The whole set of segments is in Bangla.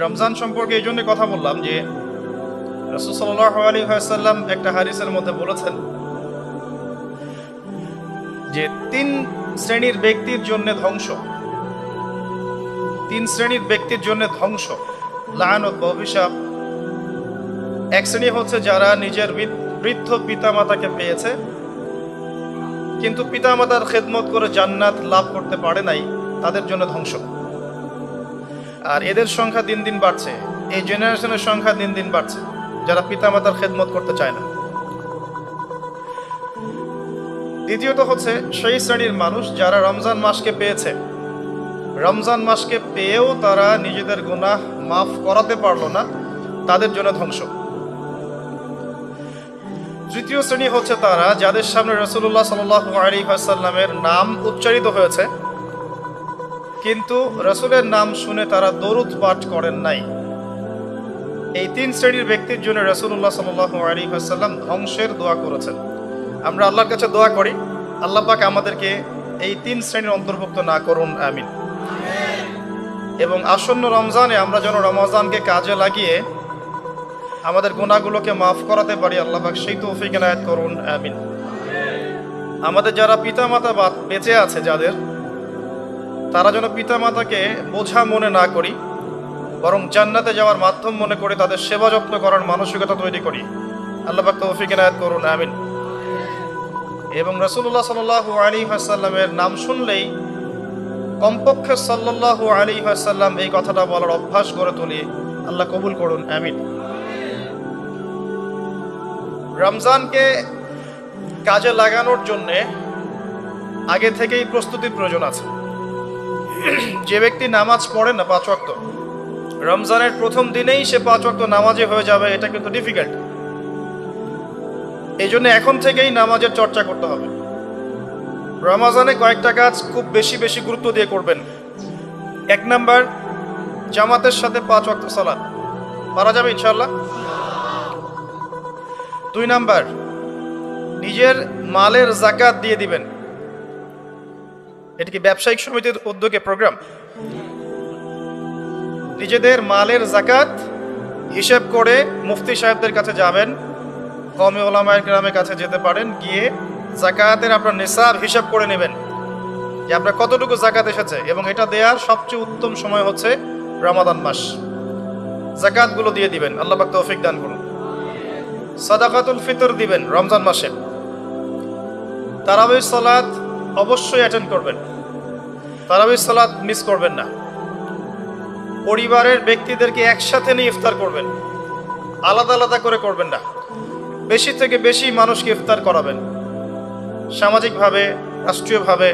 রমজান সম্পর্কে এই জন্য কথা বললাম যে রাসূল সাল্লাল্লাহু আলাইহি ওয়াসাল্লাম একটা হাদিসের মধ্যে বলেছেন যে তিন শ্রেণীর ব্যক্তির জন্য ধ্বংস, তিন শ্রেণীর ব্যক্তির জন্য ধ্বংস, লাআনত বা অভিশাপ। এক শ্রেণী হচ্ছে যারা নিজের বৃদ্ধ পিতামাতাকে পেয়েছে কিন্তু পিতামাতার খেদমত করে জান্নাত লাভ করতে পারে নাই, তাদের জন্য ধ্বংস। আর এদের সংখ্যা দিন দিন বাড়ছে, এই জেনারেশনের সংখ্যা দিন দিন বাড়ছে যারা পিতামাতার খেদমত করতে চায় না। দ্বিতীয়ত হচ্ছে সেই শ্রেণীর মানুষ যারা রমজান মাসকে পেয়েছে, রমজান মাসকে পেয়েও তারা নিজেদের গুনাহ মাফ করাতে পারলো না, তাদের জন্য ধ্বংস। তৃতীয় শ্রেণী হচ্ছে তারা যাদের সামনে রাসূলুল্লাহ সাল্লাল্লাহু আলাইহি ওয়াসাল্লামের নাম উচ্চারিত হয়েছে কিন্তু রাসূলের নাম শুনে তারা দরুদ পাঠ করেন নাই। এই তিন শ্রেণীর ব্যক্তির জন্য রাসূলুল্লাহ সাল্লাল্লাহু আলাইহি ওয়াসাল্লাম ধ্বংসের দোয়া করেছেন। আমরা আল্লাহর কাছে দোয়া করি আল্লাহ পাক আমাদেরকে এই তিন শ্রেণীর অন্তর্ভুক্ত না করুন, আমিন। এবং আসন্ন রমজানে আমরা যেন রমজানকে কাজে লাগিয়ে আমাদের গুনাহগুলোকে মাফ করাতে পারি, আল্লাহ পাক সেই তৌফিক এনায়েত করুন, আমিন। আমাদের যারা পিতামাতা বেঁচে আছে যাদের, তারা যেন পিতামাতাকে বোঝা মনে না করি, বরং জান্নাতে যাওয়ার মাধ্যম মনে করে তাদের সেবা যত্ন করার মানসিকতা তৈরি করি, আল্লাহ পাক তৌফিক এনায়েত করুন, আমিন। এবং রাসূলুল্লাহ সাল্লাল্লাহু আলাইহি ওয়াসাল্লামের নাম শুনলেই কমপক্ষে সাল্লাল্লাহু আলাইহি ওয়াসাল্লাম এই কথাটা বলার অভ্যাস গড়ে তুলি, আল্লাহ কবুল করুন, আমিন। রমজানকে কাজে লাগানোর জন্যে আগে থেকেই প্রস্তুতির প্রয়োজন আছে। যে ব্যক্তি নামাজ পড়ে না 5 ওয়াক্ত, রমজানের প্রথম দিনেই সে 5 ওয়াক্ত নামাজে হয়ে যাবে, এটা কিন্তু ডিফিকাল্ট। এই জন্য এখন থেকেই নামাজের চর্চা করতে হবে। রমজানে কয়েকটা কাজ খুব বেশি বেশি গুরুত্ব দিয়ে করবেন। 1 নাম্বার, জামাতের সাথে 5 ওয়াক্ত সালাত পারা যাবে ইনশাআল্লাহ। 2 নাম্বার, নিজের মালের যাকাত দিয়ে দিবেন। এটা কি ব্যবসায়িক সমিতির উদ্যোগে প্রোগ্রাম? নিজেদের মালের যাকাত হিসাব করে মুফতি সাহেবদের কাছে যাবেন, কওমি উলামায়ে কেরামের কাছে যেতে পারেন, গিয়ে যাকাতের আপনার নিসাব হিসাব করে নেবেন যে আপনার কতটুকু যাকাত এসেছে। এবং এটা দেওয়ার সবচেয়ে উত্তম সময় হচ্ছে রমাদান মাস। যাকাতগুলো দিয়ে দিবেন, আল্লাহ পাক তৌফিক দান করুন। সাদাকাতুল ফিতর দিবেন রমজান মাসে। তারাবির সালাত অবশ্যই অ্যাটেন্ড করবেন, তারাবির সালাত মিস করবেন না। পরিবারের ব্যক্তিদেরকে একসাথে নিয়ে ইফতার করবেন, আলাদা আলাদা করে করবেন না। বেশি থেকে বেশি মানুষকে ইফতার করাবেন, সামাজিকভাবে, রাষ্ট্রীয়ভাবে,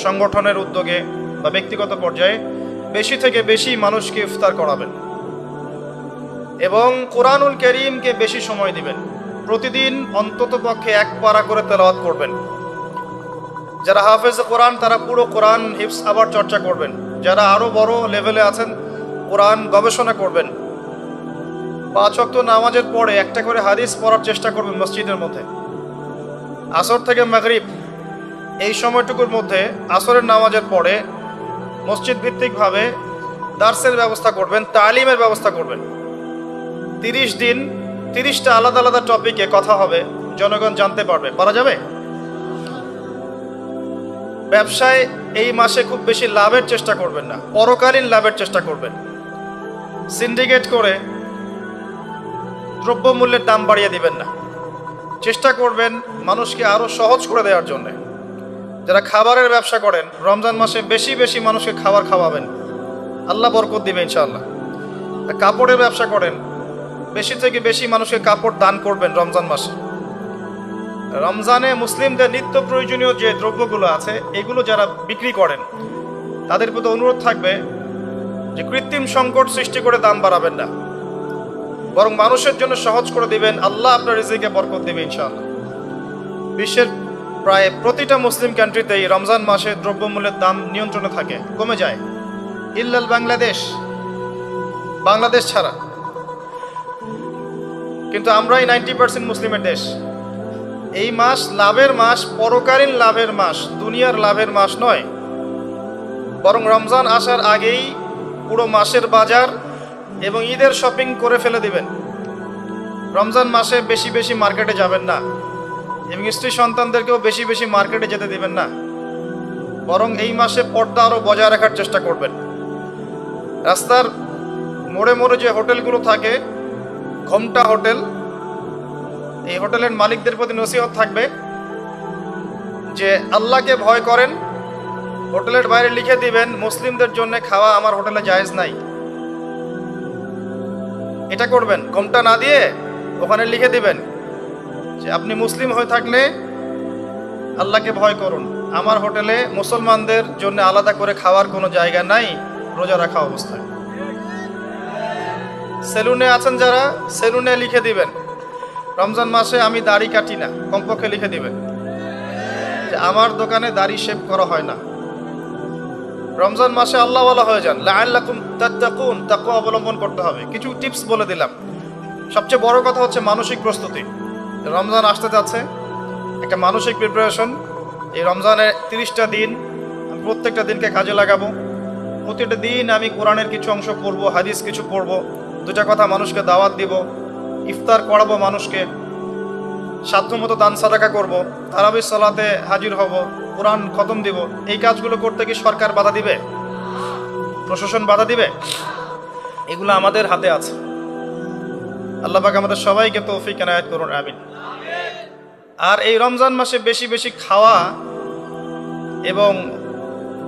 সংগঠনের উদ্যোগে বা ব্যক্তিগত পর্যায়ে বেশি থেকে বেশি মানুষকে ইফতার করাবেন। এবং কোরআনুল কারীমকে বেশি সময় দিবেন। প্রতিদিন অন্তত পক্ষে 1 পারা করে তেলাওয়াত করবেন। যারা হাফেজ কোরআন তারা পুরো কোরআন হিফজ আবার চর্চা করবেন। যারা আরও বড় লেভেলে আছেন কোরআন গবেষণা করবেন। 5 ওয়াক্ত নামাজের পরে একটা করে হাদিস পড়ার চেষ্টা করবেন মসজিদের মধ্যে। আসর থেকে মাগরিব এই সময়টুকুর মধ্যে, আসরের নামাজের পরে মসজিদ ভিত্তিকভাবে দার্সের ব্যবস্থা করবেন, তালিমের ব্যবস্থা করবেন। 30 দিন 30টা আলাদা আলাদা টপিকে কথা হবে, জনগণ জানতে পারবে। পারা যাবে? ব্যবসায় এই মাসে খুব বেশি লাভের চেষ্টা করবেন না, পরকালীন লাভের চেষ্টা করবেন। সিন্ডিকেট করে দ্রব্যমূল্যের দাম বাড়িয়ে দিবেন না, চেষ্টা করবেন মানুষকে আরও সহজ করে দেওয়ার জন্য। যারা খাবারের ব্যবসা করেন রমজান মাসে বেশি বেশি মানুষকে খাবার খাওয়াবেন, আল্লাহ বরকত দিবে ইনশাআল্লাহ। কাপড়ের ব্যবসা করেন, বেশি থেকে বেশি মানুষকে কাপড় দান করবেন রমজান মাসে। রমজানে মুসলিমদের নিত্য প্রয়োজনীয় যে দ্রব্যগুলো আছে এগুলো যারা বিক্রি করেন তাদের প্রতি অনুরোধ থাকবে যে কৃত্রিম সংকট সৃষ্টি করে দাম বাড়াবেন না, বরং মানুষের জন্য সহজ করে দিবেন। আল্লাহ আপনার রিজিকে বরকত দিবে ইনশাআল্লাহ। বিশ্বের প্রায় প্রতিটা মুসলিম কান্ট্রিতেই রমজান মাসে দ্রব্যমূল্যের দাম নিয়ন্ত্রণে থাকে, কমে যায়, ইল্লাল বাংলাদেশ ছাড়া। কিন্তু আমরাই 90% মুসলিমের দেশ। এই মাস লাভের মাস, পরকালীন লাভের মাস, দুনিয়ার লাভের মাস নয়। বরং রমজান আসার আগেই পুরো মাসের বাজার এবং ঈদের শপিং করে ফেলে দিবেন। রমজান মাসে বেশি বেশি মার্কেটে যাবেন না এবং স্ত্রী সন্তানদেরকেও বেশি বেশি মার্কেটে যেতে দিবেন না, বরং এই মাসে পর্দা আরও বজায় রাখার চেষ্টা করবেন। রাস্তার মোড়ে মোড়ে যে হোটেলগুলো থাকে, ঘোমটা হোটেল, এই হোটেলের মালিকদের প্রতি নসিহত থাকবে যে আল্লাহকে ভয় করেন। হোটেলের বাইরে লিখে দিবেন মুসলিমদের জন্য খাওয়া আমার হোটেলে জায়েজ নাই। এটা করবেন, ঘোমটা না দিয়ে ওখানে লিখে দিবেন যে আপনি মুসলিম হয়ে থাকলে আল্লাহকে ভয় করুন, আমার হোটেলে মুসলমানদের জন্য আলাদা করে খাওয়ার কোনো জায়গা নাই রোজা রাখা অবস্থায়। সেলুনে আছেন যারা, সেলুনে লিখে দিবেন রমজান মাসে আমি দাড়ি কাটি না, কমপক্ষে লিখে দিবেন যে আমার দোকানে দাড়ি শেভ করা হয় না। রমজান মাসে আল্লাহওয়ালা হয়ে যান, লাআল্লাকুম তাত্তাকুন, তাকওয়া অবলম্বন করতে হবে। কিছু টিপস বলে দিলাম। সবচেয়ে বড় কথা হচ্ছে মানসিক প্রস্তুতি। রমজান আসতে যাচ্ছে, একটা মানসিক প্রিপারেশন। এই রমজানের 30টা দিন আমি প্রত্যেকটা দিনকে কাজে লাগাবো। প্রতিটা দিন আমি কোরআনের কিছু অংশ পড়বো, হাদিস কিছু পড়বো, দুটা কথা মানুষকে দাওয়াত দিব, ইফতার করাবো মানুষকে, সাধ্যমতো দান সাদাকা করব, তারাবির সালাতে হাজির হব, কোরআন খতম দিব। এই কাজগুলো করতে কি সরকার বাধা দিবে? প্রশাসন বাধা দিবে? এগুলো আমাদের হাতে আছে। আল্লাহ পাক আমাদের সবাইকে তৌফিক এনায়েত করুন, আমিন। আর এই রমজান মাসে বেশি বেশি খাওয়া এবং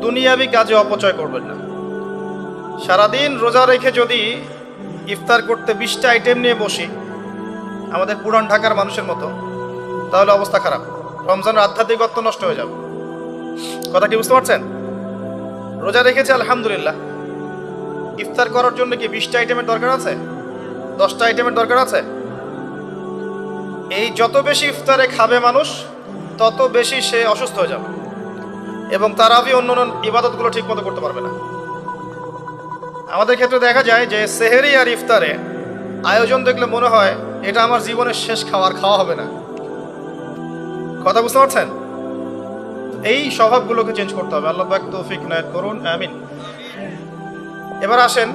দুনিয়াবি কাজে অপচয় করবেন না। সারাদিন রোজা রেখে যদি ইফতার করতে 20টা আইটেম নিয়ে বসি আমাদের পুরান ঢাকার মানুষের মতো, তাহলে অবস্থা খারাপ। রমজানের আধ্যাত্মিকত্ব নষ্ট হয়ে যাবে। কথা কি বুঝতে পারছেন? রোজা রেখেছে আলহামদুলিল্লাহ, ইফতার করার জন্য কি 20টা আইটেমের দরকার আছে? 10টা আইটেমের দরকার আছে? এই যত বেশি ইফতারে খাবে মানুষ তত বেশি সে অসুস্থ হয়ে যাবে এবং তারাবি অন্যান্য ইবাদতগুলো ঠিক মতো করতে পারবে না। আমাদের ক্ষেত্রে দেখা যায় যে সেহেরি আর ইফতারে আয়োজন দেখলে মনে হয় এটা আমার জীবনের শেষ খাওয়া হবে না। কথা বুঝতে পারছেন? এই স্বভাবগুলোকে চেঞ্জ করতে হবে। আল্লাহ পাক তৌফিক ইনায়েত করুন, আমিন। এবার আসেন,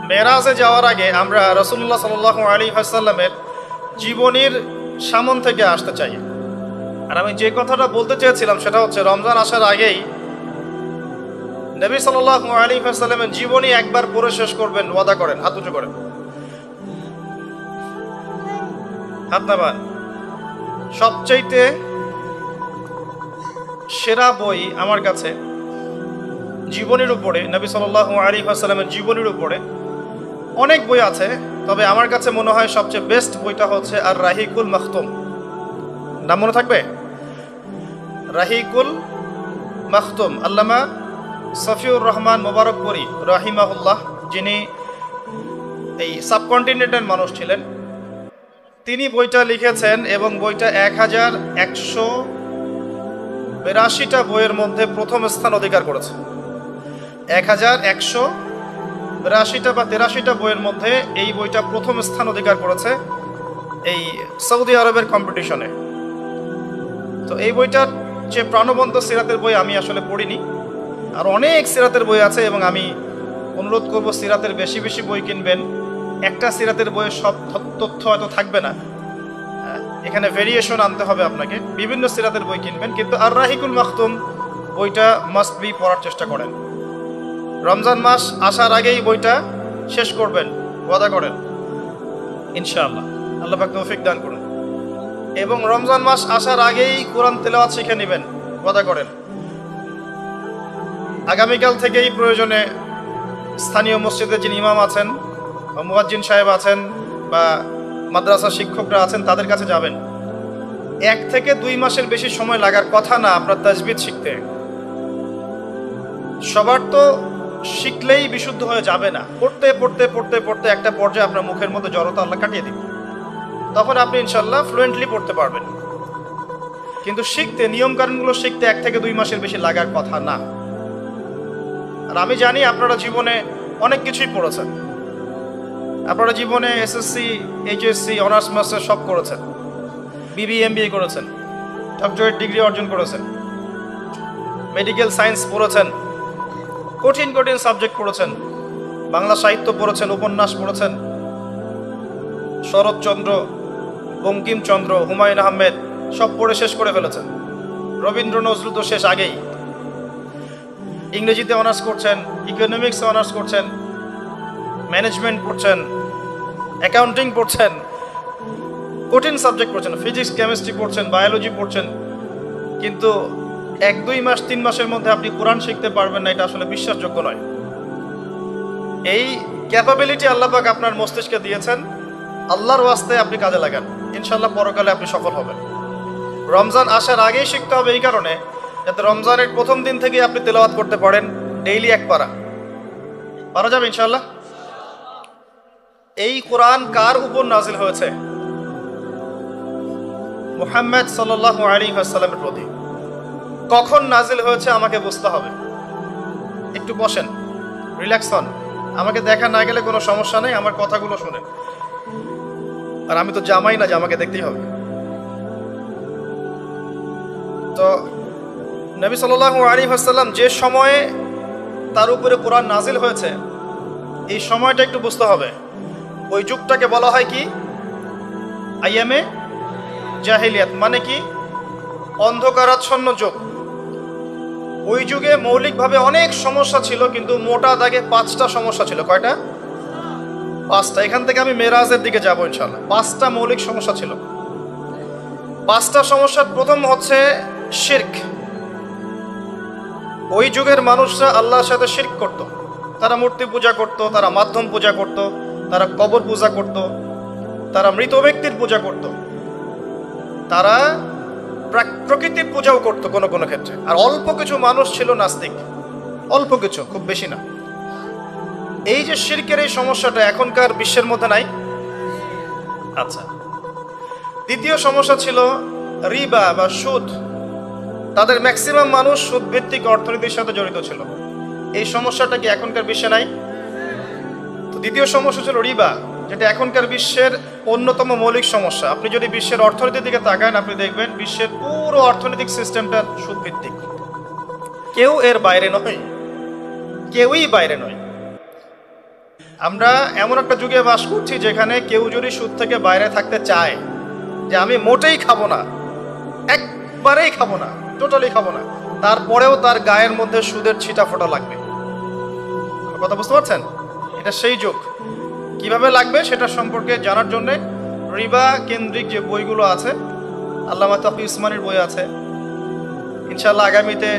মেরাজে যাওয়ার আগে আমরা রাসূলুল্লাহ সাল্লাল্লাহু আলাইহি ওয়াসাল্লামের জীবনীর সামন থেকে আসতে চাই। আর আমি যে কথাটা বলতে চেয়েছিলাম সেটা হচ্ছে রমজান আসার আগেই নবী সাল্লাল্লাহু আলাইহি ওয়াসাল্লামের জীবনী একবার পড়ে শেষ করবেন, ওয়াদা করেন। হাত উঁচু করেন, হাত নামান। সবচাইতে সেরা বই আমার কাছে জীবনীর উপরে, নবী সাল্লাল্লাহু আলাইহি ওয়াসাল্লামের জীবনীর উপরে অনেক বই আছে, তবে আমার কাছে মনে হয় সবচেয়ে বেস্ট বইটা হচ্ছে আর রাহিকুল মাখতুম। নাম মনে থাকবে? রাহিকুল মাখতুম, আল্লামা সফিউর রহমান মোবারকপুরী রাহিমাহুল্লাহ, যিনি এই সাবকন্টিনেন্টের মানুষ ছিলেন, তিনি বইটা লিখেছেন এবং বইটা 1182টা বইয়ের মধ্যে প্রথম স্থান অধিকার করেছে। 1182টা বা 83টা বইয়ের মধ্যে এই বইটা প্রথম স্থান অধিকার করেছে এই সৌদি আরবের কম্পিটিশনে। তো এই বইটার যে প্রাণবন্ত সিরাতের বই আমি আসলে পড়িনি, আর অনেক সিরাতের বই আছে এবং আমি অনুরোধ করব সিরাতের বেশি বেশি বই কিনবেন। একটা সিরাতের বইয়ে সব তথ্য হয়তো থাকবে না, এখানে ভেরিয়েশন আনতে হবে আপনাকে। বিভিন্ন সিরাতের বই কিনবেন, কিন্তু আর রাহিকুল মাখতুম বইটা মাস্ট বি পড়ার চেষ্টা করেন। রমজান মাস আসার আগেই বইটা শেষ করবেন, ওয়াদা করেন ইনশাআল্লাহ। আল্লাহ পাক তৌফিক দান করুন। এবং রমজান মাস আসার আগেই কোরআন তেলাওয়াত শিখে নেবেন, ওয়াদা করেন। আগামীকাল থেকেই প্রয়োজনে স্থানীয় মসজিদে যিনি ইমাম আছেন, মুয়াজ্জিন সাহেব আছেন বা মাদ্রাসা শিক্ষকরা আছেন, তাদের কাছে যাবেন। 1 থেকে 2 মাসের বেশি সময় লাগার কথা না আপনার তাজবিদ শিখতে। সবার তো শিখলেই বিশুদ্ধ হয়ে যাবে না। পড়তে পড়তে পড়তে পড়তে একটা পর্যায়ে আপনার মুখের মধ্যে জড়তা আল্লাহ কাটিয়ে দিবে, তখন আপনি ইনশাল্লাহ ফ্লুয়েন্টলি পড়তে পারবেন। কিন্তু শিখতে, নিয়মকানুনগুলো শিখতে 1 থেকে 2 মাসের বেশি লাগার কথা না। আর আমি জানি আপনারা জীবনে অনেক কিছুই পড়েছেন। আপনারা জীবনে এসএসসি, এইচএসসি, অনার্স মাস্টার সব করেছেন, বিবিএ, এমবিএ করেছেন, ডক্টরেট ডিগ্রি অর্জন করেছেন, মেডিকেল সায়েন্স পড়েছেন, কঠিন কঠিন সাবজেক্ট পড়েছেন, বাংলা সাহিত্য পড়েছেন, উপন্যাস পড়েছেন, শরৎচন্দ্র, বঙ্কিমচন্দ্র, হুমায়ুন আহমেদ সব পড়ে শেষ করে ফেলেছেন। রবীন্দ্র নজরুল তো শেষ আগেই। ইংরেজিতে অনার্স করছেন, ইকোনমিক্সে অনার্স করছেন, ম্যানেজমেন্ট পড়ছেন, অ্যাকাউন্টিং পড়ছেন, কঠিন সাবজেক্ট পড়ছেন, ফিজিক্স কেমিস্ট্রি পড়ছেন, বায়োলজি পড়ছেন, কিন্তু 1-2 মাস 3 মাসের মধ্যে আপনি কোরআন শিখতে পারবেন না, এটা আসলে বিশ্বাসযোগ্য নয়। এই ক্যাপাবিলিটি আল্লাহ পাক আপনার মস্তিষ্কে দিয়েছেন, আল্লাহর ওয়াস্তে আপনি কাজে লাগান, ইনশাআল্লাহ পরকালে আপনি সফল হবেন। রমজান আসার আগেই শিখতে হবে এই কারণে, যাতে রমজানের প্রথম দিন থেকে আপনি তেলাওয়াত করতে পারেন, ডেইলি 1 পারা পারা যাবে ইনশাআল্লাহ। এই কোরআন কার উপর নাজিল হয়েছে? মুহাম্মদ সাল্লাল্লাহু আলাইহি ওয়াসাল্লামের প্রতি। কখন নাজিল হয়েছে আমাকে বুঝতে হবে। একটু বসেন, রিল্যাক্স হন, আমাকে দেখা না গেলে কোনো সমস্যা নেই, আমার কথাগুলো শুনেন। আর আমি তো জামাই না যে আমাকে দেখতেই হবে। তো নবী সাল্লাল্লাহু আলাইহি ওয়াসাল্লাম যে সময়ে তার উপরে কোরআন নাজিল হয়েছে, এই সময়টা একটু বুঝতে হবে। ওই যুগটাকে বলা হয় কি? আইয়ামে জাহিলিয়াত, মানে কি? অন্ধকারাচ্ছন্ন যুগ। ওই যুগে মৌলিকভাবে অনেক সমস্যা ছিল, কিন্তু মোটা দাগে 5টা সমস্যা ছিল। কয়টা? 5টা। এখান থেকে আমি মেরাজের দিকে যাবো ইনশাআল্লাহ। 5টা মৌলিক সমস্যা ছিল। 5টা সমস্যার প্রথম হচ্ছে শিরক। ওই যুগের মানুষরা আল্লাহর সাথে শিরক করত। তারা মূর্তি পূজা করত, তারা মাধ্যম পূজা করত, তারা কবর পূজা করত, তারা মৃত ব্যক্তির পূজা করত, তারা প্রকৃতির পূজাও করত কোনো কোনো ক্ষেত্রে। আর অল্প কিছু মানুষ ছিল নাস্তিক, অল্প কিছু, খুব বেশি না। এই যে শিরকের এই সমস্যাটা এখনকার বিশ্বের মধ্যে নাই। আচ্ছা, দ্বিতীয় সমস্যা ছিল রিবা বা সুদ। তাদের ম্যাক্সিমাম মানুষ সুদ ভিত্তিক অর্থনীতির সাথে জড়িত ছিল। এই সমস্যাটা কি এখনকার বিশ্বে নাই? তো দ্বিতীয় সমস্যা ছিল রিবা, যেটা এখনকার বিশ্বের অন্যতম মৌলিক সমস্যা। আপনি যদি বিশ্বের অর্থনীতির দিকে তাকান, আপনি দেখবেন বিশ্বের পুরো অর্থনৈতিক সিস্টেমটা সুদ ভিত্তিক। কেউ এর বাইরে নয়, কেউই বাইরে নয়। আমরা এমন একটা যুগে বাস করছি যেখানে কেউ যদি সুদ থেকে বাইরে থাকতে চায়, যে আমি মোটেই খাবো না, একবারেই খাবো না, টোটালি খাবো না, তারপরেও তার গায়ের মধ্যে সুদের ছিটা ফোটা লাগবে। কথা বুঝতে পারছেন? এটা সেই যুগ। কিভাবে লাগবে সেটা সম্পর্কে জানার জন্য রিবা কেন্দ্রিক যে বইগুলো আছে, আল্লামা তাকি উসমানীর বই আছে, ইনশাআল্লাহ আগামীতে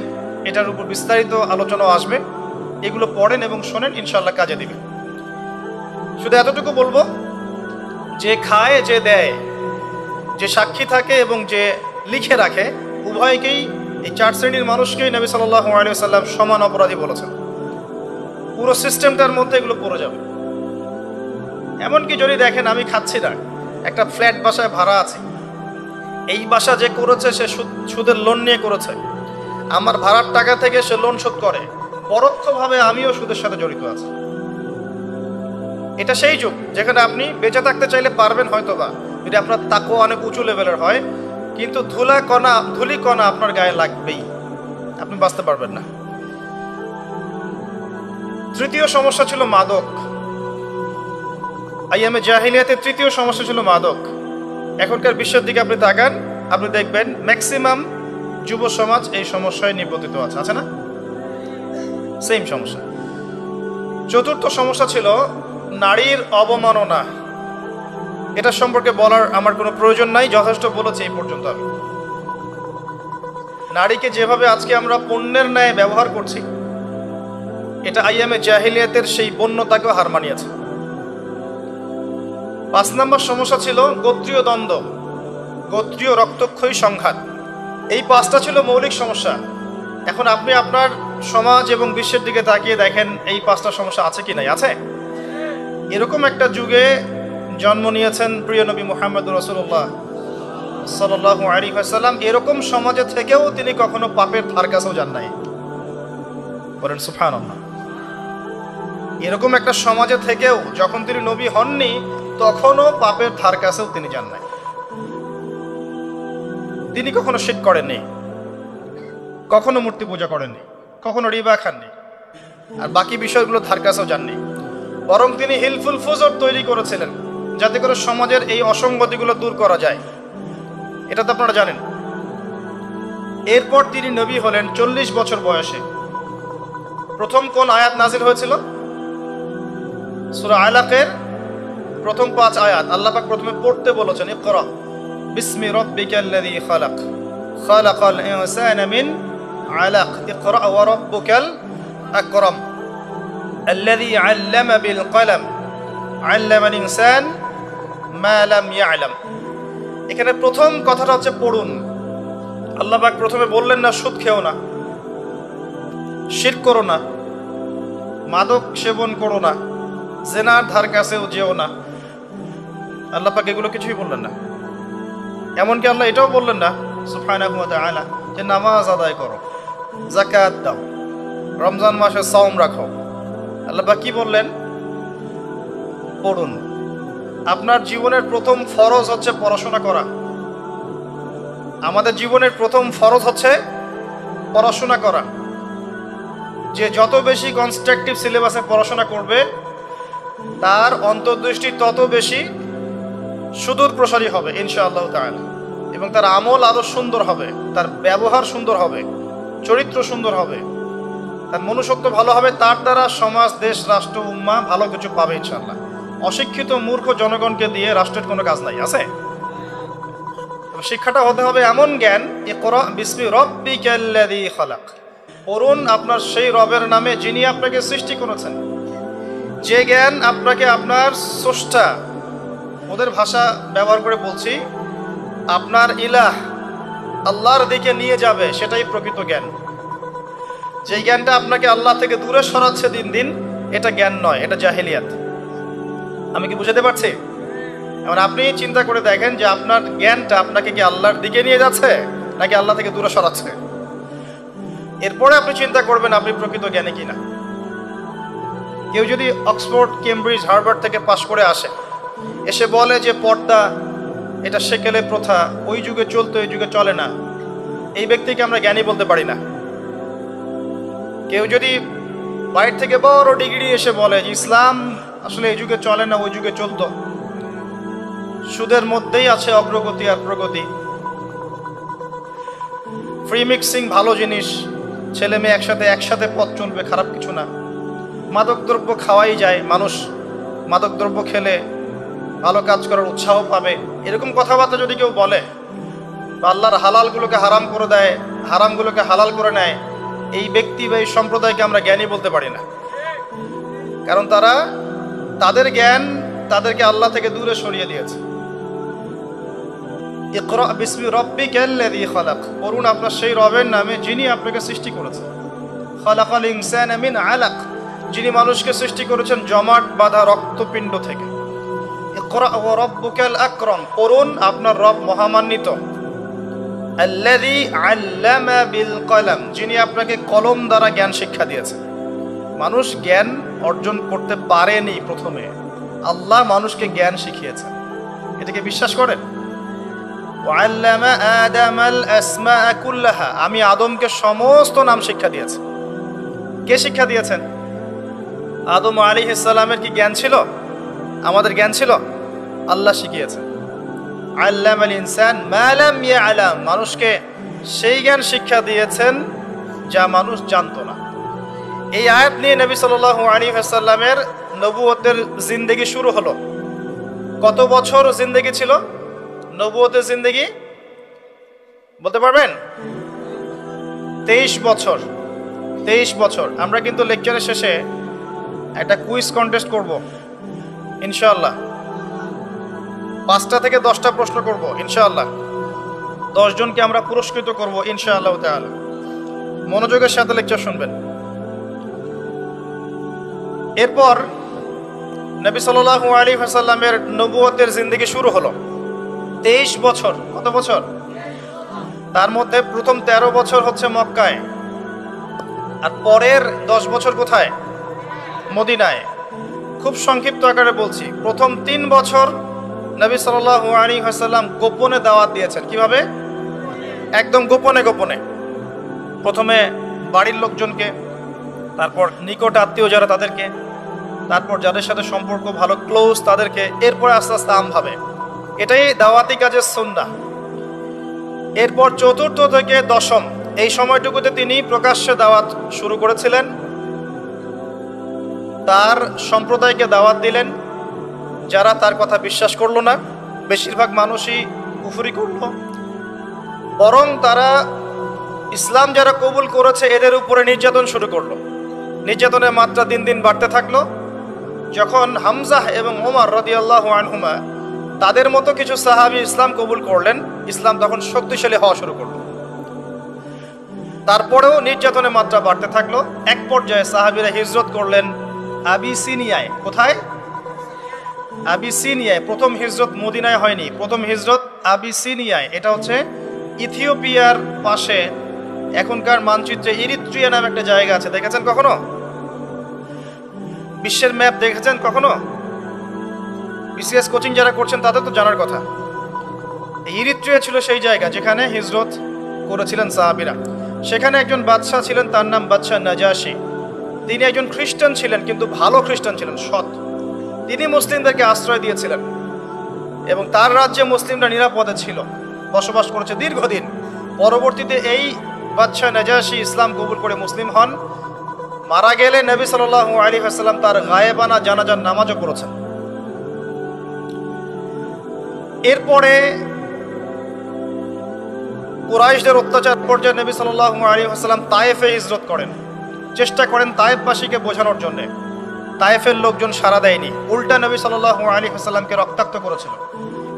এটার উপর বিস্তারিত আলোচনা আসবে। এগুলো পড়েন এবং শোনেন, ইনশাআল্লাহ কাজে দিবে। শুধু এতটুকু বলবো, যে খায়, যে দেয়, যে সাক্ষী থাকে এবং যে লিখে রাখে, উভয়কেই, এই 4 শ্রেণীর মানুষকেই নবী সাল্লাল্লাহু আলাইহি ওয়াসাল্লাম সমান অপরাধী বলেছেন। পুরো সিস্টেমটার মধ্যে এগুলো পড়ে যাবে। এমনকি যদি দেখেন আমি খাচ্ছি না, একটা ফ্ল্যাট বাসায় ভাড়া আছে, এই বাসা যে করেছে সে সুদের লোন নিয়ে করেছে, আমার ভাড়ার টাকা থেকে সে লোন শোধ করে, পরোক্ষভাবে আমিও সুদের সাথে জড়িত আছি। এটা সেই যুগ যেখানে আপনি বেঁচে থাকতে চাইলে পারবেন হয়তোবা, যদি আপনার তাকওয়া অনেক উঁচু লেভেলের হয়, কিন্তু ধুলি কণা আপনার গায়ে লাগবেই, আপনি বাঁচতে পারবেন না। তৃতীয় সমস্যা ছিল মাদক। আইয়ামে জাহিলিয়াতের তৃতীয় সমস্যা ছিল মাদক। এখনকার বিশ্বের দিকে আপনি তাকান, আপনি দেখবেন ম্যাক্সিমাম যুব সমাজ এই সমস্যায় নিপতিত আছে, আছে না? সেম সমস্যা। চতুর্থ সমস্যা ছিল নারীর অবমাননা। এটা সম্পর্কে বলার আমার কোনো প্রয়োজন নাই, যথেষ্ট বলেছি এই পর্যন্ত আমি। নারীকে যেভাবে আজকে আমরা পণ্যের ন্যায় ব্যবহার করছি, এটা আইয়ামে জাহিলিয়াতের সেই বন্যতাকেও হার মানিয়েছে। 5 নম্বর সমস্যা ছিল গোত্রীয় দ্বন্দ্ব, গোত্রীয় রক্তক্ষয়ী সংঘাত। এই 5টা ছিল মৌলিক সমস্যা। এখন আপনি আপনার সমাজ এবং বিশ্বের দিকে তাকিয়ে দেখেন এই 5টা সমস্যা আছে কি নাই? আছে। এরকম একটা যুগে জন্ম নিয়েছেন প্রিয় নবী মুহাম্মদুর রাসূলুল্লাহ সাল্লাল্লাহু আলাইহি ওয়াসাল্লাম। এরকম সমাজে থেকেও তিনি কখনো পাপের ধার কাছেও যান নাই। বলেন সুবহানাল্লাহ। এরকম একটা সমাজে থেকেও যখন তিনি নবী হননি, তখনও পাপের ধার কাছেও তিনি যান নাই। তিনি কখনো শিরক করেননি, কখনো মূর্তি পূজা করেননি, কখনো রিবা খাননি, আর বাকি বিষয়গুলো ধার কাছেও যাননি। বরং তিনি হিলফুল ফুজর তৈরি করেছিলেন যাতে করে সমাজের এই অসঙ্গতিগুলো দূর করা যায়। এটা তো আপনারা জানেন। এরপর তিনি নবী হলেন 40 বছর বয়সে। প্রথম কোন আয়াত নাজিল হয়েছিল? সূরা আলাকের প্রথম 5 আয়াত আল্লাহ পাক প্রথমে পড়তে বলেছেন, ইকরা বিসমি রাব্বিকাল্লাযী খালাক খালাকাল ইনসানা মিন আলাক ইকরা ওয়া রাব্বুকাল আকরাম আল্লাযী আল্লামা বিল কলম আল্লামাল ইনসান মা লাম ইয়ালাম। এখানে প্রথম কথাটা হচ্ছে পড়ুন। আল্লাহ পাক প্রথমে বললেন না সুদ খেও না, শিরক করো না, মাদক সেবন করো না, জেনার ধার কাছেও যেও না। আল্লাহ পাক এগুলো কিছুই বললেন না। এমনকি আল্লাহ এটাও বললেন না সুবহানাহু ওয়া তাআলা যে নামাজ আদায় করো, যাকাত দাও, রমজান মাসে সাওম রাখো। আল্লাহ পাক কি বললেন? পড়ুন। আপনার জীবনের প্রথম ফরজ হচ্ছে পড়াশোনা করা। আমাদের জীবনের প্রথম ফরজ হচ্ছে পড়াশোনা করা। যে যত বেশি কনস্ট্রাকটিভ সিলেবাসে পড়াশোনা করবে তার অন্তর্দৃষ্টি তত বেশি সুদূর প্রসারী হবে ইনশাআল্লাহ তাআলা, এবং তার আমল আরো সুন্দর হবে, তার ব্যবহার সুন্দর হবে, চরিত্র সুন্দর হবে, তার মনুষ্যত্ব ভালো হবে। তার দ্বারা সমাজ, দেশ, রাষ্ট্র, উম্মাহ ভালো কিছু পাবে ইনশাআল্লাহ। অশিক্ষিত মূর্খ জনগণকে দিয়ে রাষ্ট্রের কোনো কাজ নাই, আছে? শিক্ষাটা হতে হবে এমন জ্ঞান, ইকরা বিসমি রাব্বিকাল্লাযী খালাক, পড়ুন আপনার সেই রবের নামে যিনি আপনাকে সৃষ্টি করেছেন। যে জ্ঞান আপনাকে আপনার স্রষ্টা, ওদের ভাষা ব্যবহার করে বলছি, আপনার ইলাহ আল্লাহর দিকে নিয়ে যাবে, সেটাই প্রকৃত জ্ঞান। যে জ্ঞানটা আপনাকে আল্লাহ থেকে দূরে সরাচ্ছে দিন দিন, এটা জ্ঞান নয়, এটা জাহেলিয়াত। আমি কি বুঝাতে পারছি? এবার আপনি চিন্তা করে দেখেন যে আপনার জ্ঞানটা আপনাকে কি আল্লাহর দিকে নিয়ে যাচ্ছে নাকি আল্লাহ থেকে দূরে সরাচ্ছে। এরপরে আপনি চিন্তা করবেন আপনি প্রকৃত জ্ঞানী কিনা। কেউ যদি অক্সফোর্ড, কেমব্রিজ, হার্ভার্ড থেকে পাশ করে আসে, এসে বলে যে পর্দা এটা সেকেলে প্রথা, ওই যুগে চলতো এই যুগে চলে না, এই ব্যক্তিকে আমরা জ্ঞানী বলতে পারি না। কেউ যদি বাইরে থেকে বড় ডিগ্রি এসে বলে যে ইসলাম আসলে এই যুগে চলে না, ওই যুগে চলতো, সুদের মধ্যেই আছে অগ্রগতি আর প্রগতি, ফ্রি মিক্সিং ভালো জিনিস, ছেলে মেয়ে একসাথে পথ চলবে, খারাপ কিছু না, মাদকদ্রব্য খাওয়াই যায়, মানুষ মাদকদ্রব্য খেলে ভালো কাজ করার উৎসাহ পাবে, এরকম কথাবার্তা যদি কেউ বলে, বা আল্লাহর হালালগুলোকে হারাম করে দেয়, হারামগুলোকে হালাল করে নেয়, এই ব্যক্তি বা এই সম্প্রদায়কে আমরা জ্ঞানী বলতে পারি না। কারণ তাদের জ্ঞান তাদেরকে আল্লাহ থেকে দূরে সরিয়ে দিয়েছে। ইকরা বিসমি রাব্বিকাল্লাযী খালাক, পড়ুন আপনার সেই রবের নামে যিনি আপনাকে সৃষ্টি করেছেন। খালাকাল ইনসানা মিন আলাক, যিনি মানুষকে সৃষ্টি করেছেন জমাট বাঁধা রক্তপিণ্ড থেকে। ইকরা ওয়া রাব্বুকাল আকরাম, পড়ুন আপনার রব মহামান্বিত। আল্লাযী আল্লামা বিল কলম, যিনি আপনাকে কলম দ্বারা জ্ঞান শিক্ষা দিয়েছেন। মানুষ জ্ঞান অর্জন করতে পারেনি, প্রথমে আল্লাহ মানুষকে জ্ঞান শিখিয়েছেন। এটাকে বিশ্বাস করেন? ওয়াল্লামা আদামাল আসমাআ কুল্লাহা, আমি আদমকে সমস্ত নাম শিক্ষা দিয়েছি। কে শিক্ষা দিয়েছেন? আদম আলাইহিস সালামের কি জ্ঞান ছিল? আমাদের জ্ঞান ছিল? আল্লাহ শিখিয়েছেন। আল্লামাল ইনসান মা লাম ইয়ালাম, মানুষকে সেই জ্ঞান শিক্ষা দিয়েছেন যা মানুষ জানতো না। এই আয়াত নিয়ে নবী সাল্লাল্লাহু আলাইহি ওয়াসাল্লামের নবুয়তের জিন্দেগি শুরু হলো। কত বছর জিন্দেগি ছিল নবুয়তের জিন্দেগি? বলতে পারবেন? 23 বছর। 23 বছর। আমরা কিন্তু লেকচারের শেষে একটা কুইজ কন্টেস্ট করব ইনশাআল্লাহ। 5টা থেকে 10টা প্রশ্ন করব ইনশাআল্লাহ। 10 জনকে আমরা পুরস্কৃত করব ইনশাআল্লাহ তাআলা। মনোযোগের সাথে লেকচার শুনবেন। এরপর নবী সাল্লাল্লাহু আলাইহি ওয়াসাল্লামের নবুয়তের জিন্দেগি শুরু হলো। 23 বছর। কত বছর? তার মধ্যে প্রথম 13 বছর হচ্ছে মক্কায়, আর পরের 10 বছর কোথায়? মদিনায়। খুব সংক্ষিপ্ত আকারে বলছি, প্রথম 3 বছর নবী সাল্লাল্লাহু আলাইহি ওয়াসাল্লাম গোপনে দাওয়াত দিয়েছেন। কিভাবে? একদম গোপনে গোপনে। প্রথমে বাড়ির লোকজনকে, তারপর নিকট আত্মীয় যারা তাদেরকে, তারপর যাদের সাথে সম্পর্ক ভালো ক্লোজ তাদেরকে, এরপরে আস্তে আস্তে আমভাবে। এটাই দাওয়াতি কাজের সুন্নাহ। এরপর চতুর্থ থেকে দশম এই সময়টুকুতে তিনি প্রকাশ্যে দাওয়াত শুরু করেছিলেন, তার সম্প্রদায়কে দাওয়াত দিলেন। যারা তার কথা বিশ্বাস করলো না, বেশিরভাগ মানুষই কুফরি করলো, বরং তারা ইসলাম যারা কবুল করেছে এদের উপরে নির্যাতন শুরু করলো। নির্যাতনের মাত্রা দিন দিন বাড়তে থাকলো। যখন হামজাহ এবং ওমর রাদিয়াল্লাহু আনহুমা তাদের মতো কিছু সাহাবী ইসলাম কবুল করলেন, ইসলাম তখন শক্তিশালী হওয়া শুরু করলো। তারপরেও নির্যাতনের মাত্রা বাড়তে থাকলো। এক পর্যায়ে সাহাবীরা হিজরত করলেন আবিসিনিয়ায়। কোথায়? আবিসিনিয়ায়। প্রথম হিজরত মদিনায় হয়নি, প্রথম হিজরত আবিসিনিয়ায়। এটা হচ্ছে ইথিওপিয়ার পাশে, এখনকার মানচিত্রে ইরিত্রিয়া নামে একটা জায়গা আছে, দেখেছেন কখনো? বিশ্বের ম্যাপ দেখেছেন কখনো? বিসিএস কোচিং যারা করছেন তাদের তো জানার কথা। ইরিত্রিয়া ছিল সেই জায়গা যেখানে হিজরত করেছিলেন সাহাবীরা। সেখানে একজন বাদশাহ ছিলেন, তার নাম বাদশাহ নাজাশী। তিনি একজন খ্রিস্টান ছিলেন, কিন্তু ভালো খ্রিস্টান ছিলেন, সৎ। তিনি মুসলিমদেরকে আশ্রয় দিয়েছিলেন এবং তার রাজ্যে মুসলিমরা নিরাপদে ছিল, বসবাস করেছে দীর্ঘদিন। পরবর্তীতে এই বাদশাহ নাজাশী ইসলাম কবুল করে মুসলিম হন। মারা গেলে নবী সাল্লাল্লাহু আলাইহি ওয়াসাল্লাম তার গায়েবানা জানাজার নামাজও পড়েছেন। এরপরে কুরাইশদের অত্যাচার পর্যায়ে নবী সাল্লাল্লাহু আলাইহি ওয়াসাল্লাম তায়েফে হিজরত করেন, চেষ্টা করেন তায়েফবাসীকে বোঝানোর জন্য। তায়েফের লোকজন সাড়া দেয়নি, উল্টা নবী সাল্লাল্লাহু আলাইহি ওয়াসাল্লামকে রক্তাক্ত করেছিল।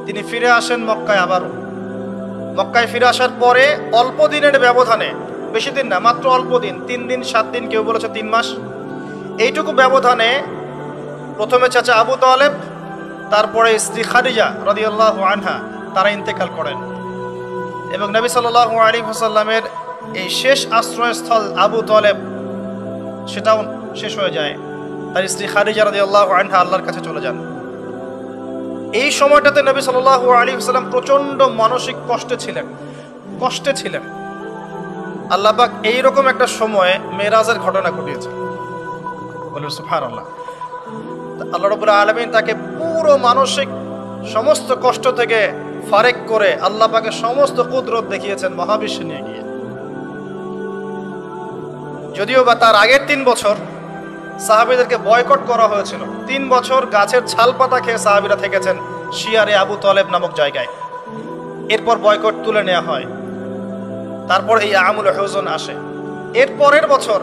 তিনি ফিরে আসেন মক্কায়। আবারও মক্কায় ফিরে আসার পরে অল্প দিনের ব্যবধানে, বেশি দিন না, মাত্র অল্প দিন, 3 দিন 7 দিন, কেউ বলেছে 3 মাস, এইটুকু ব্যবধানে প্রথমে চাচা আবু তালেব, তারপরে স্ত্রী খাদিজা রাদিয়াল্লাহু আনহা, তারা ইন্তেকাল করেন। এবং নবী সাল্লাল্লাহু আলাইহি ওয়াসাল্লামের এই শেষ আশ্রয়স্থল আবু তালেব, সেটাও শেষ হয়ে যায়। তার স্ত্রী খাদিজা রাদিয়াল্লাহু আনহা আল্লাহর কাছে চলে যান। এই সময়টাতে নবী সাল্লাল্লাহু আলাইহি ওয়াসাল্লাম প্রচন্ড মানসিক কষ্টে ছিলেন। আল্লাহ পাক এইরকম একটা সময়ে মেরাজের ঘটনা ঘটিয়েছে, বলে সুবহানাল্লাহ। আল্লাহ রাব্বুল আলামিন তাকে পুরো মানসিক সমস্ত কষ্ট থেকে ফারেক করে আল্লাহ পাকের সমস্ত কুদরত দেখিয়েছেন মহাবিশ্বে নিয়ে গিয়ে। যদিও বা তার আগের 3 বছর সাহাবীদেরকে বয়কট করা হয়েছিল। 3 বছর গাছের ছাল পাতা খেয়ে সাহাবীরা থেকেছেন শিয়ারে আবু তালেব নামক জায়গায়। এরপর বয়কট তুলে নেওয়া হয়। তারপর এই আমুল হুজন আসে। এর পরের বছর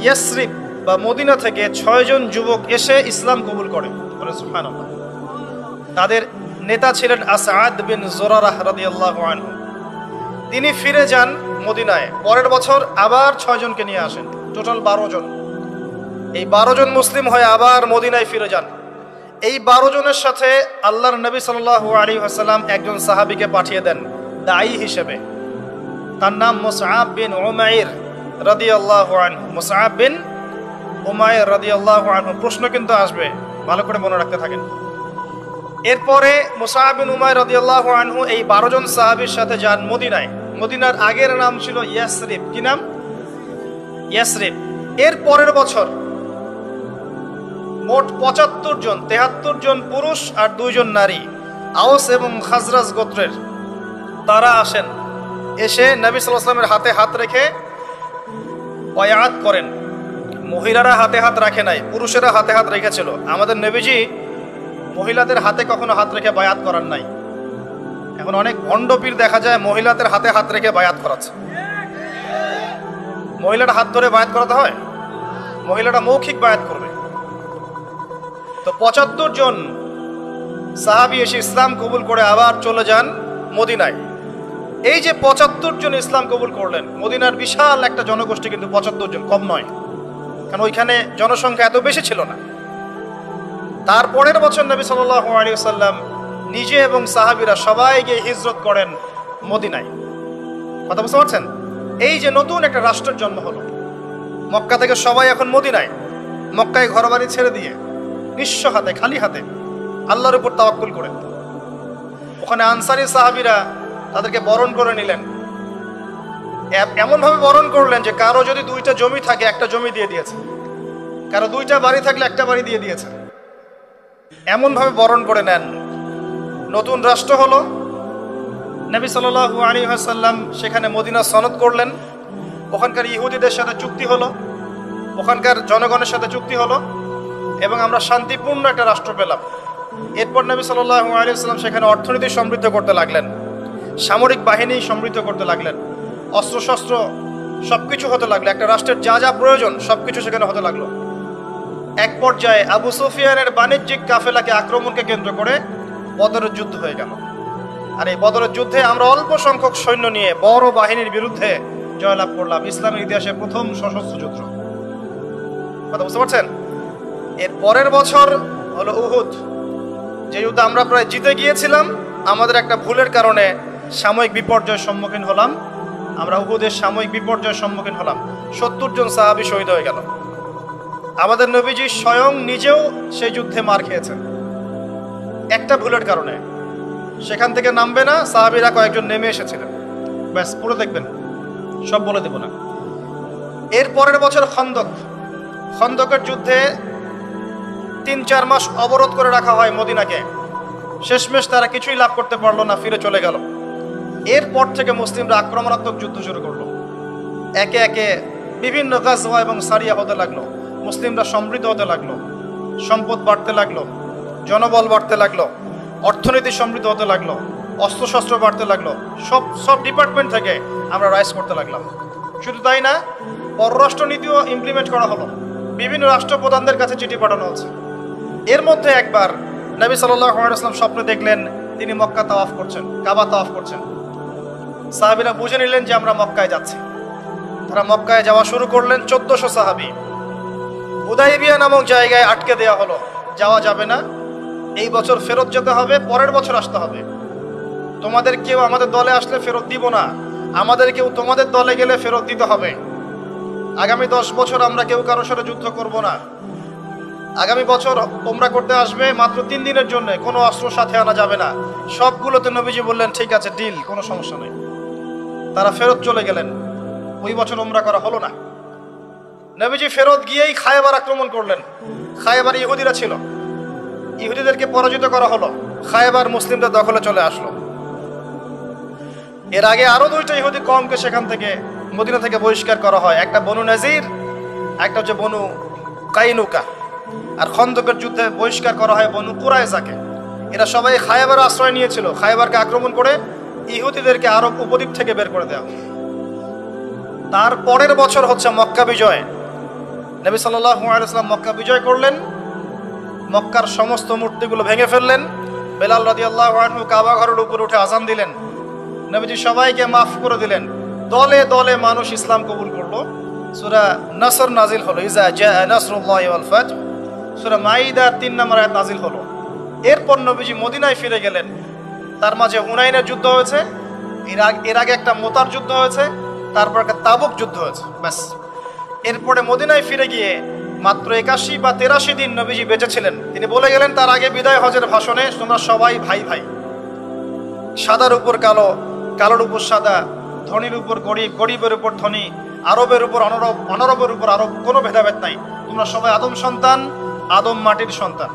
ইয়াসরিব বা মদিনা থেকে 6 জন যুবক এসে ইসলাম কবুল করে, বলে সুবহানাল্লাহ। তাদের নেতা ছিলেন আসাদ বিন জুরারাহ রাদিয়াল্লাহু আনহু। তিনি ফিরে যান মদিনায়। পরের বছর আবার 6 জনকে নিয়ে আসেন, টোটাল 12 জন। এই 12 জন মুসলিম হয়ে আবার মদিনায় ফিরে যান। এই 12 জনের সাথে আল্লাহর নবী সাল্লাল্লাহু আলাইহি ওয়াসাল্লাম একজন সাহাবীকে পাঠিয়ে দেন দায়ী হিসেবে। তার নাম মুসআব বিন উমাইর রাদিয়াল্লাহু আনহু। মুসআব বিন উমাইর রাদিয়াল্লাহু আনহু। প্রশ্ন কিন্তু আসবে, ভালো করে মনে রাখতে থাকেন। এরপরে মুসআব বিন উমাইর রাদিয়াল্লাহু আনহু এই 12 জন সাহাবীর সাথে যান মদিনায়। মদিনার আগের নাম ছিল ইয়াসরিব। কি নাম? ইয়াসরিব। এর পরের বছর মোট 75 জন, 73 জন পুরুষ আর 2 জন নারী, আওস এবং খাজরাজ গোত্রের, তারা আসেন। এসে নবী সাল্লাল্লাহু আলাইহি ওয়াসাল্লামের হাতে হাত রেখে বায়াত করেন। মহিলারা হাতে হাত রাখে নাই, পুরুষেরা হাতে হাত রেখেছিল। আমাদের নবীজি মহিলাদের হাতে কখনো হাত রেখে বায়াত করার নাই। এখন অনেক ভণ্ড পীর দেখা যায় মহিলাদের হাতে হাত রেখে বায়াত করাচ্ছে। মহিলাটা হাত ধরে বায়াত করাতে হয়? মহিলাটা মৌখিক বায়াত করবে। তো 75 জন সাহাবী এসে ইসলাম কবুল করে আবার চলে যান মদিনায়। এই যে 75 জন ইসলাম কবুল করলেন, মদিনার বিশাল একটা জনগোষ্ঠী, কিন্তু 75 জন কম নয়, কারণ ওইখানে জনসংখ্যা এত বেশি ছিল না। তারপরের বছর নবী সাল্লাল্লাহু আলাইহি ওয়াসাল্লাম নিজে এবং সাহাবীরা সবাই গিয়ে হিজরত করেন মদিনায়। কথা বুঝতে পারছেন? এই যে নতুন একটা রাষ্ট্রের জন্ম হলো, মক্কা থেকে সবাই এখন মদিনায়। মক্কায় ঘরবাড়ি ছেড়ে দিয়ে নিঃস্ব হাতে, খালি হাতে, আল্লাহর উপর তাওয়াক্কুল করে। ওখানে আনসারী সাহাবীরা তাদেরকে বরণ করে নিলেন। এমনভাবে বরণ করলেন যে কারো যদি 2টা জমি থাকে, একটা জমি দিয়ে দিয়েছে। কারো দুইটা বাড়ি থাকলে একটা বাড়ি দিয়ে দিয়েছে। এমনভাবে বরণ করে নেন। নতুন রাষ্ট্র হলো, নবী সাল্লাল্লাহু আলাইহি ওয়াসাল্লাম সেখানে মদিনা সনদ করলেন, ওখানকার ইহুদিদের সাথে চুক্তি হলো, ওখানকার জনগণের সাথে চুক্তি হলো, এবং আমরা শান্তিপূর্ণ একটা রাষ্ট্র পেলাম। এরপর নবী সাল্লাল্লাহু আলাইহি ওয়াসাল্লাম সেখানে অর্থনীতি সমৃদ্ধ করতে লাগলেন, সামরিক বাহিনী সমৃদ্ধ করতে লাগলেন, অস্ত্রশস্ত্র সবকিছু হতে লাগলো, একটা রাষ্ট্রের যা যা প্রয়োজন সবকিছু সেখানে হতে লাগলো। এক পর্যায়ে আবু সুফিয়ানের বাণিজ্যিক কাফেলাকে আক্রমণকে কেন্দ্র করে বদরের যুদ্ধ হয়ে গেল। আর এই বদরের যুদ্ধে আমরা অল্প সংখ্যক সৈন্য নিয়ে বড় বাহিনীর বিরুদ্ধে জয়লাভ করলাম। ইসলামের ইতিহাসে প্রথম সশস্ত্র যুদ্ধ। কথা বুঝতে পারছেন? এর পরের বছর হলো উহুদ, যে যুদ্ধে আমরা প্রায় জিতে গিয়েছিলাম। আমাদের একটা ভুলের কারণে সাময়িক বিপর্যয়ের সম্মুখীন হলাম। আমরা উহুদের সাময়িক বিপর্যয়ের সম্মুখীন হলাম। 70 জন সাহাবী শহীদ হয়ে গেল। আমাদের নবীজি স্বয়ং নিজেও সেই যুদ্ধে মার খেয়েছেন একটা ভুলের কারণে। সেখান থেকে নামবে না, সাহাবীরা কয়েকজন নেমে এসেছিলেন। ব্যাস, পুরো দেখবেন, সব বলে দেব না। এর পরের বছর খন্দকের যুদ্ধে 3-4 মাস অবরোধ করে রাখা হয় মদিনাকে। শেষমেশ তারা কিছুই লাভ করতে পারলো না, ফিরে চলে গেল। এরপর থেকে মুসলিমরা আক্রমণাত্মক যুদ্ধ শুরু করলো। একে একে বিভিন্ন গাজওয়া এবং সারিয়া হতে লাগলো। মুসলিমরা সমৃদ্ধ হতে লাগলো, সম্পদ বাড়তে লাগলো, জনবল বাড়তে লাগলো, অর্থনীতি সমৃদ্ধ হতে লাগলো, অস্ত্রশস্ত্র বাড়তে লাগলো। সব ডিপার্টমেন্ট থেকে আমরা রাইজ করতে লাগলাম। শুধু তাই না, পররাষ্ট্র নীতিও ইমপ্লিমেন্ট করা হলো। বিভিন্ন রাষ্ট্রপ্রধানদের কাছে চিঠি পাঠানো হচ্ছে। এর মধ্যে একবার নবী সাল্লাল্লাহু আলাইহি ওয়াসাল্লাম স্বপ্নে দেখলেন তিনি মক্কা তাওয়াফ করছেন, কাবা তাওয়াফ করছেন। সাহাবীরা বুঝে নিলেন যে আমরা মক্কায় যাচ্ছি। তারা মক্কায় যাওয়া শুরু করলেন। 1400 সাহাবী। হুদাইবিয়া নামক জায়গায় আটকে দেওয়া হলো, যাওয়া যাবে না, এই বছর ফেরত যেতে হবে, পরের বছর আসতে হবে। তোমাদের কেউ আমাদের দলে আসলে ফেরত দিব না, আমাদের কেউ তোমাদের দলে গেলে ফেরত দিতে হবে। আগামী 10 বছর আমরা কেউ কারোর সাথে যুদ্ধ করব না। আগামী বছর তোমরা করতে আসবে মাত্র 3 দিনের জন্য, কোনো অস্ত্র সাথে আনা যাবে না। সবগুলোতে নবীজি বললেন ঠিক আছে, ডিল, কোনো সমস্যা নেই। তারা ফেরত চলে গেলেন। ওই বছর উমরা করা হলো না। নবীজি ফেরত গিয়েই খায়বার আক্রমণ করলেন। খায়বার ইহুদিরা ছিল, ইহুদিদেরকে পরাজিত করা হলো। খায়বার মুসলিমদের দখলে চলে আসলো। এর আগে আরো 2টা ইহুদি কওমকে সেখান থেকে, মদিনা থেকে বহিষ্কার করা হয়। একটা বনু নাজির, একটা হচ্ছে বনু কাইনুকা। আর খন্দকের যুদ্ধে বহিষ্কার করা হয় বনু কুরাইজাকে। এরা সবাই খায়বার আশ্রয় নিয়েছিল। খায়বারকে আক্রমণ করে ইহুদিদেরকে আরব উপদ্বীপ থেকে বের করে দেওয়া। তার পরের বছর হচ্ছে মক্কা বিজয়। নবী সাল্লাল্লাহু আলাইহি ওয়াসাল্লাম মক্কা বিজয় করলেন। মক্কার সমস্ত মূর্তিগুলো ভেঙে ফেললেন। বেলাল রাদিয়াল্লাহু আনহু কাবা ঘরের উপর উঠে আযান দিলেন। নবীজি সবাইকে মাফ করে দিলেন। দলে দলে মানুষ ইসলাম কবুল করলো। সূরা নসর নাজিল হলো, ইজা জাআ নাসরুল্লাহি ওয়াল ফাতহ। সূরা মাইদা 3 নম্বর আয়াত নাজিল হলো। এরপর নবীজি মদিনায় ফিরে গেলেন। তার মাঝে হুনাইনের যুদ্ধ হয়েছে, এর আগে একটা মোতার যুদ্ধ হয়েছে, তারপর একটা তাবুক যুদ্ধ হয়েছে। ব্যাস, এরপরে মদিনায় ফিরে গিয়ে মাত্র 81 বা 83 দিন নবীজি বেঁচে ছিলেন। তিনি বলে গেলেন তার আগে বিদায় হজের ভাষণে, তোমরা সবাই ভাই ভাই, সাদার উপর কালো, কালোর উপর সাদা, ধনীর উপর গরিব, গরিবের উপর ধনী, আরবের উপর অনরব, অনরবের উপর আরব, কোনো ভেদাভেদ নাই। তোমরা সবাই আদম সন্তান, আদম মাটির সন্তান।